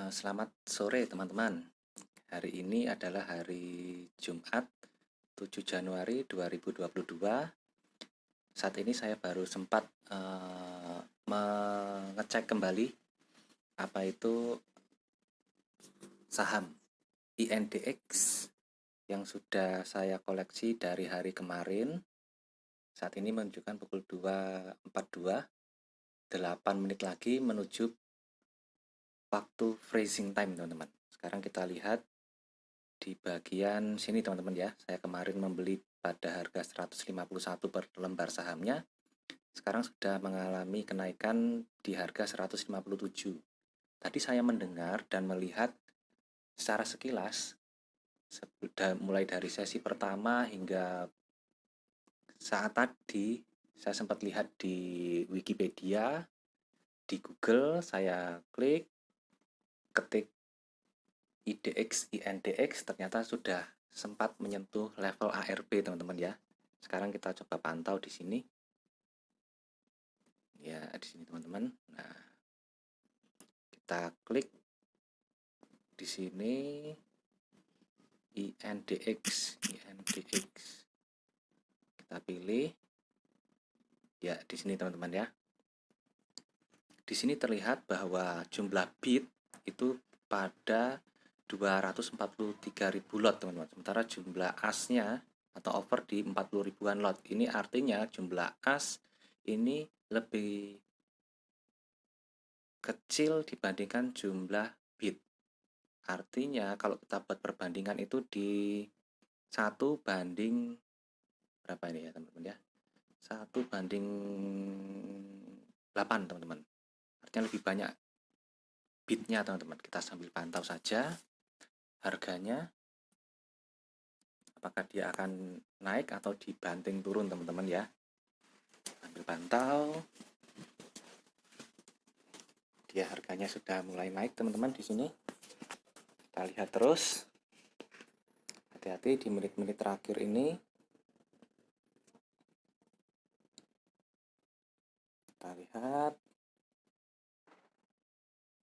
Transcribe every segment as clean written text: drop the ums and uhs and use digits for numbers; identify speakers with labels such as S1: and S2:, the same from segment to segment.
S1: Selamat sore teman-teman. Hari ini adalah hari Jumat 7 Januari 2022. Saat ini saya baru sempat mengecek kembali apa itu saham INDX yang sudah saya koleksi dari hari kemarin. Saat ini menunjukkan pukul 2.42, 8 menit lagi menuju waktu freezing time teman-teman. Sekarang kita lihat di bagian sini teman-teman ya. Saya kemarin membeli pada harga 151 per lembar sahamnya. Sekarang sudah mengalami kenaikan di harga 157. Tadi saya mendengar dan melihat secara sekilas mulai dari sesi pertama hingga saat tadi saya sempat lihat di Wikipedia, di Google, saya klik, ketik INDX, ternyata sudah sempat menyentuh level ARB teman-teman ya. Sekarang kita coba pantau di sini. Ya, di sini teman-teman. Nah, kita klik di sini INDX. Kita pilih. Ya, di sini teman-teman ya. Di sini terlihat bahwa jumlah bid itu pada 243.000 lot teman-teman. Sementara jumlah asnya atau over di 40 ribuan lot. Ini artinya jumlah as ini lebih kecil dibandingkan jumlah bid. Artinya kalau kita buat perbandingan itu di 1 banding berapa ini ya teman-teman ya? 1/8 teman-teman. Artinya lebih banyak bidnya teman-teman. Kita sambil pantau saja harganya. Apakah dia akan naik atau dibanting turun teman-teman ya. Sambil pantau. Dia harganya sudah mulai naik teman-teman di sini. Kita lihat terus. Hati-hati di menit-menit terakhir ini. Kita lihat.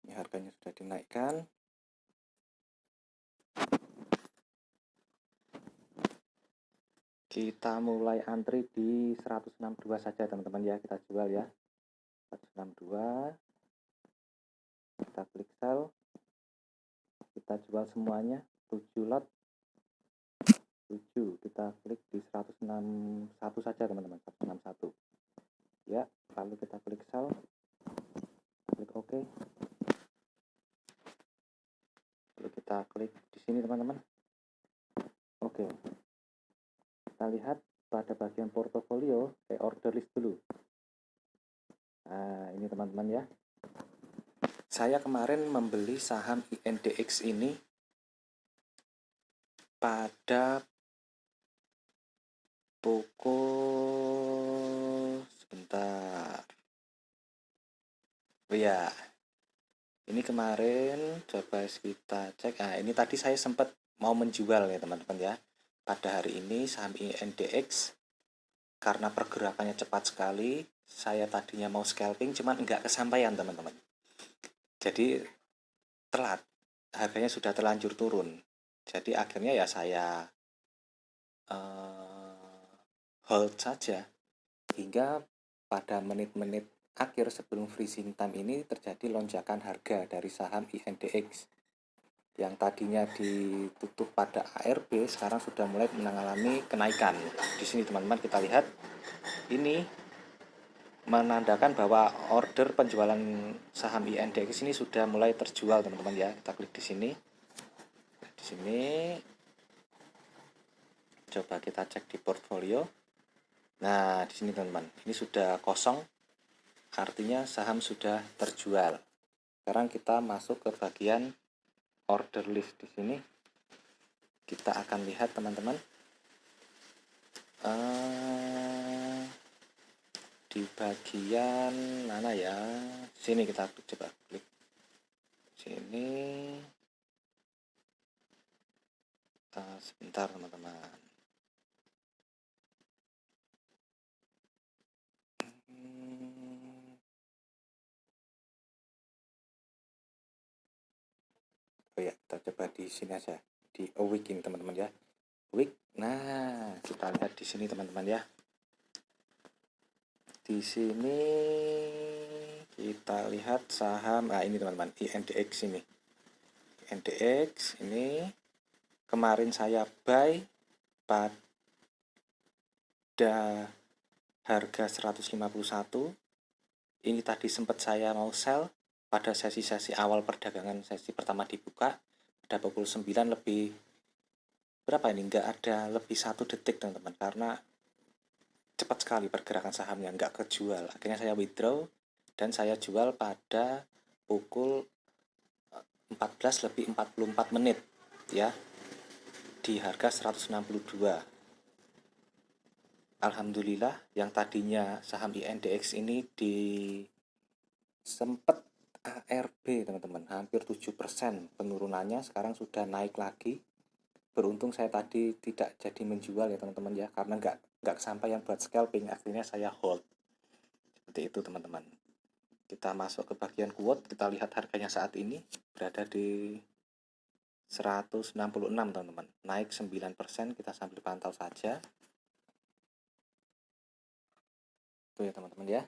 S1: Ini harganya sudah dinaikkan. Kita mulai antri di 162 saja teman-teman ya. Kita jual ya. 162. Kita klik sell. Kita jual semuanya 7 lot. 7. Kita klik di 161 saja teman-teman. 161. Ya, lalu kita klik sell. Klik OK. Lalu kita klik di sini teman-teman. Oke. Kita lihat pada bagian portofolio, order list dulu. Nah, ini teman-teman ya. Saya kemarin membeli saham INDX ini pada pukul sebentar. Oh ya, ini kemarin coba kita cek. Nah, ini tadi saya sempat mau menjual ya teman-teman ya. Pada hari ini saham INDX karena pergerakannya cepat sekali, saya tadinya mau scalping cuman nggak kesampaian teman-teman. Jadi telat, harganya sudah terlanjur turun. Jadi akhirnya ya saya hold saja hingga pada menit-menit akhir sebelum freezing time ini terjadi lonjakan harga dari saham INDX yang tadinya ditutup pada ARB sekarang sudah mulai mengalami kenaikan. Di sini teman-teman kita lihat ini menandakan bahwa order penjualan saham INDX ini sudah mulai terjual teman-teman ya. Kita klik di sini. Di sini coba kita cek di portfolio. Nah, di sini teman-teman, ini sudah kosong. Artinya saham sudah terjual. Sekarang kita masuk ke bagian order list di sini. Kita akan lihat teman-teman. Di bagian mana ya? Sini kita coba klik. Sini. Sebentar teman-teman. Oh ya, kita coba di sini aja, di week ini teman-teman ya. Week. Nah, kita lihat di sini teman-teman ya. Di sini kita lihat saham, ini teman-teman, INDX ini. INDX ini kemarin saya buy pada harga 151. Ini tadi sempat saya mau sell pada sesi-sesi awal perdagangan, sesi pertama dibuka pada pukul 9 lebih berapa ini, nggak ada lebih 1 detik teman-teman, karena cepat sekali pergerakan sahamnya, nggak kejual. Akhirnya saya withdraw dan saya jual pada pukul 14 lebih 44 menit ya, di harga 162. Alhamdulillah yang tadinya saham INDX ini di sempat ARB teman-teman, hampir 7% penurunannya, sekarang sudah naik lagi. Beruntung saya tadi tidak jadi menjual ya teman-teman ya, karena nggak kesampaian buat scalping, akhirnya saya hold. Seperti itu teman-teman. Kita masuk ke bagian quote, kita lihat harganya saat ini berada di 166 teman-teman, naik 9%. Kita sambil pantau saja. Itu ya teman-teman ya.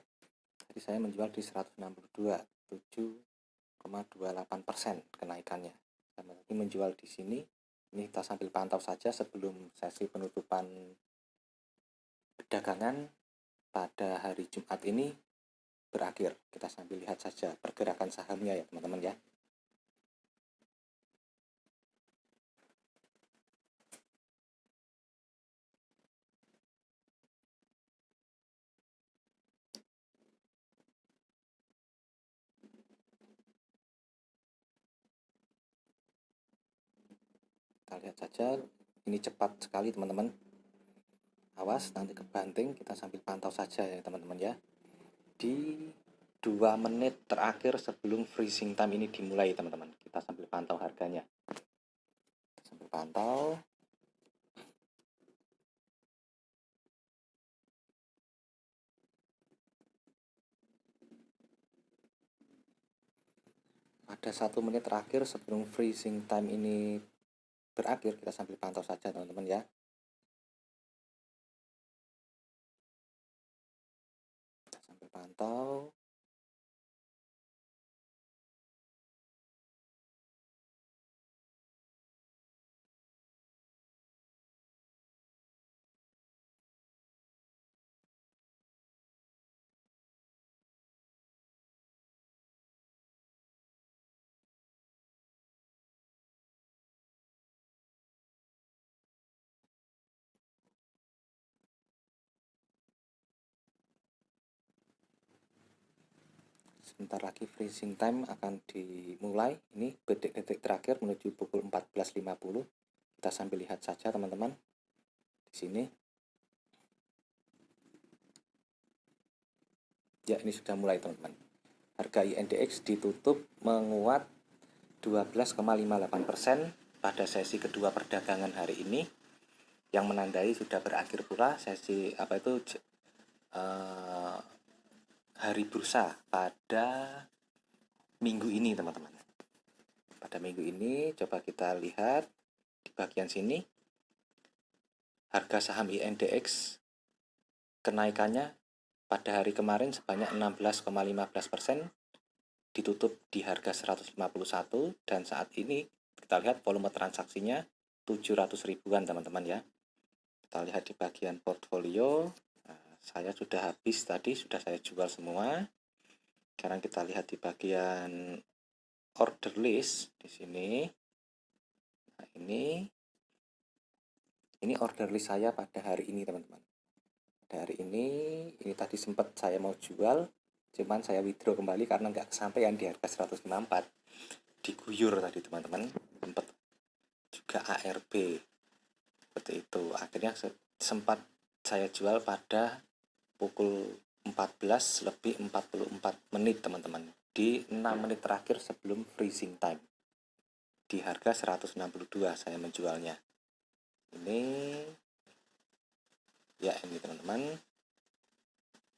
S1: Jadi saya menjual di 162, 7,28% kenaikannya. Sama lagi menjual di sini. Ini kita sambil pantau saja sebelum sesi penutupan perdagangan pada hari Jumat ini berakhir. Kita sambil lihat saja pergerakan sahamnya ya teman-teman ya. Kita lihat saja, ini cepat sekali teman-teman. Awas nanti kebanting, kita sambil pantau saja ya teman-teman ya. Di 2 menit terakhir sebelum freezing time ini dimulai teman-teman, kita sambil pantau harganya. Kita sambil pantau. Pada 1 menit terakhir sebelum freezing time ini berakhir, kita sambil pantau saja teman-teman ya. Kita sambil pantau. Sebentar lagi freezing time akan dimulai. Ini detik-detik terakhir menuju pukul 14.50. Kita sambil lihat saja teman-teman. Di sini. Ya, ini sudah mulai teman-teman. Harga INDX ditutup menguat 12,58% pada sesi kedua perdagangan hari ini, yang menandai sudah berakhir pula sesi hari bursa pada minggu ini teman-teman. Pada minggu ini coba kita lihat di bagian sini, harga saham INDX kenaikannya pada hari kemarin sebanyak 16,15%, ditutup di harga 151, dan saat ini kita lihat volume transaksinya 700 ribuan teman-teman ya. Kita lihat di bagian portfolio. Saya sudah habis tadi, sudah saya jual semua. Sekarang kita lihat di bagian order list di sini. Nah, ini order list saya pada hari ini teman-teman. Pada hari ini tadi sempat saya mau jual, cuman saya withdraw kembali karena nggak kesampaian di harga 154. Diguyur tadi teman-teman, sempat juga ARB seperti itu. Akhirnya sempat saya jual pada pukul 14 lebih 44 menit teman-teman, di 6 menit terakhir sebelum freezing time. Di harga 162 saya menjualnya. Ini ya, ini teman-teman.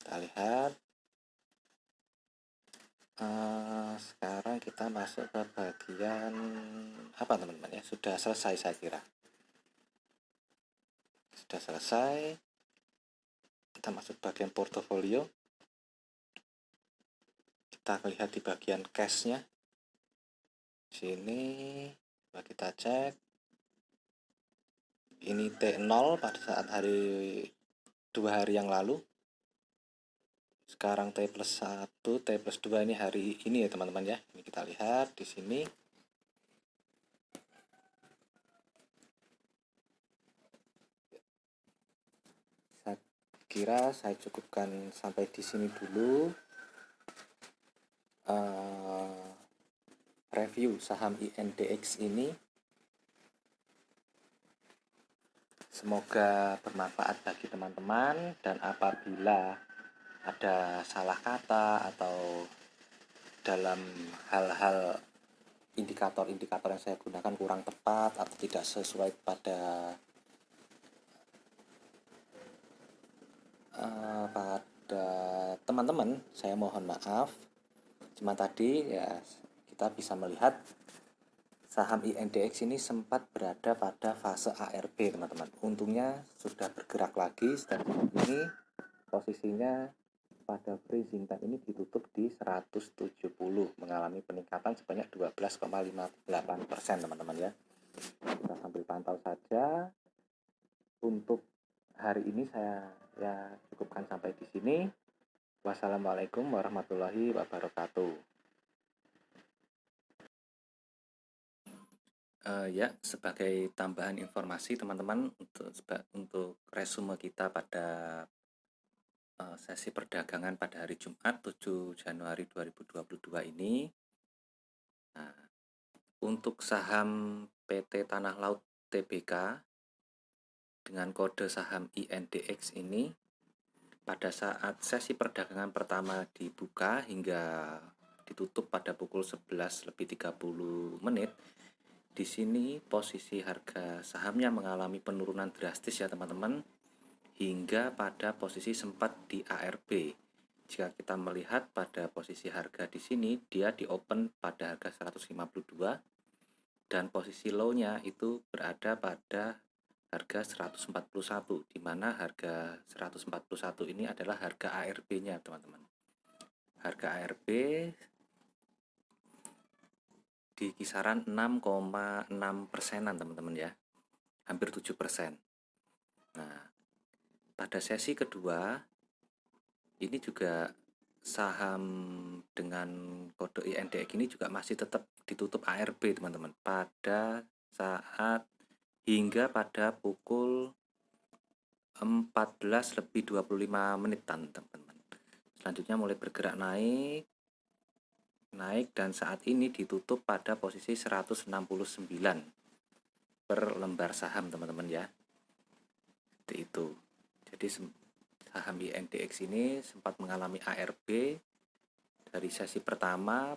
S1: Kita lihat. Sekarang kita masuk ke bagian apa teman-teman ya, sudah selesai saya kira. Sudah selesai. Kita masuk bagian portofolio. Kita lihat di bagian cash-nya. Sini coba kita cek. Ini T0 pada saat 2 hari yang lalu. Sekarang T+1, T+2 ini hari ini ya teman-teman ya. Ini kita lihat di sini. Saya kira saya cukupkan sampai di sini dulu. Review saham INDX ini. Semoga bermanfaat bagi teman-teman, dan apabila ada salah kata atau dalam hal-hal indikator-indikator yang saya gunakan kurang tepat atau tidak sesuai pada teman-teman, saya mohon maaf. Cuma tadi ya kita bisa melihat saham INDX ini sempat berada pada fase ARB teman-teman. Untungnya sudah bergerak lagi, dan ini posisinya pada freezing time ini ditutup di 170, mengalami peningkatan sebanyak 12,58% teman-teman ya. Kita sambil pantau saja. Untuk hari ini saya cukupkan sampai di sini. Wassalamualaikum warahmatullahi wabarakatuh. Ya, sebagai tambahan informasi teman-teman, untuk resume kita pada sesi perdagangan pada hari Jumat 7 Januari 2022 ini. Nah, untuk saham PT Tanah Laut Tbk dengan kode saham INDX ini, pada saat sesi perdagangan pertama dibuka hingga ditutup pada pukul 11:30, di sini posisi harga sahamnya mengalami penurunan drastis ya teman-teman, hingga pada posisi sempat di ARB. Jika kita melihat pada posisi harga di sini, dia di open pada harga 152, dan posisi low-nya itu berada pada harga 141, di mana harga 141 ini adalah harga ARB-nya teman-teman. Harga ARB di kisaran 6,6%-an teman-teman ya, hampir 7%. Nah, pada sesi kedua ini juga saham dengan kode INDX ini juga masih tetap ditutup ARB teman-teman, pada saat hingga pada pukul 14:25 teman-teman. Selanjutnya mulai bergerak naik, dan saat ini ditutup pada posisi 169 per lembar saham teman-teman ya. Seperti itu. Jadi saham INDX ini sempat mengalami ARB dari sesi pertama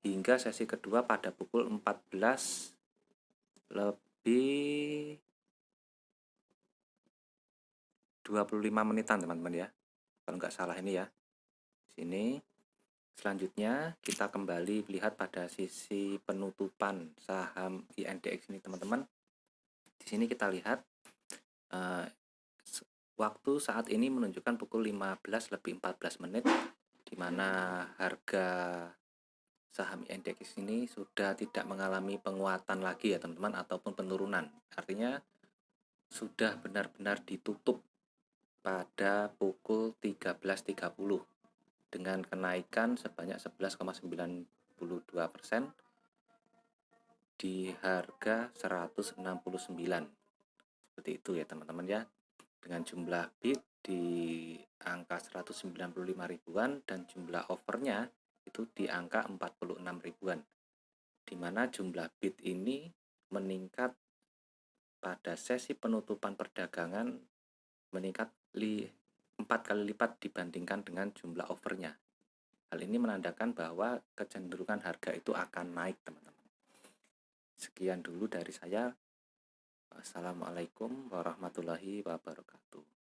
S1: hingga sesi kedua pada pukul 14:25 teman-teman ya, kalau nggak salah ini ya. Sini selanjutnya kita kembali lihat pada sisi penutupan saham INDX ini teman-teman. Di sini kita lihat waktu saat ini menunjukkan pukul 15:14, di mana harga saham INDX ini sudah tidak mengalami penguatan lagi ya teman-teman, ataupun penurunan. Artinya sudah benar-benar ditutup pada pukul 13.30 dengan kenaikan sebanyak 11,92% di harga 169. Seperti itu ya teman-teman ya, dengan jumlah bid di angka 195 ribuan dan jumlah offernya itu di angka 46 ribuan, di mana jumlah bid ini meningkat pada sesi penutupan perdagangan, meningkat 4 kali lipat dibandingkan dengan jumlah offernya. Hal ini menandakan bahwa kecenderungan harga itu akan naik teman-teman. Sekian dulu dari saya. Assalamualaikum warahmatullahi wabarakatuh.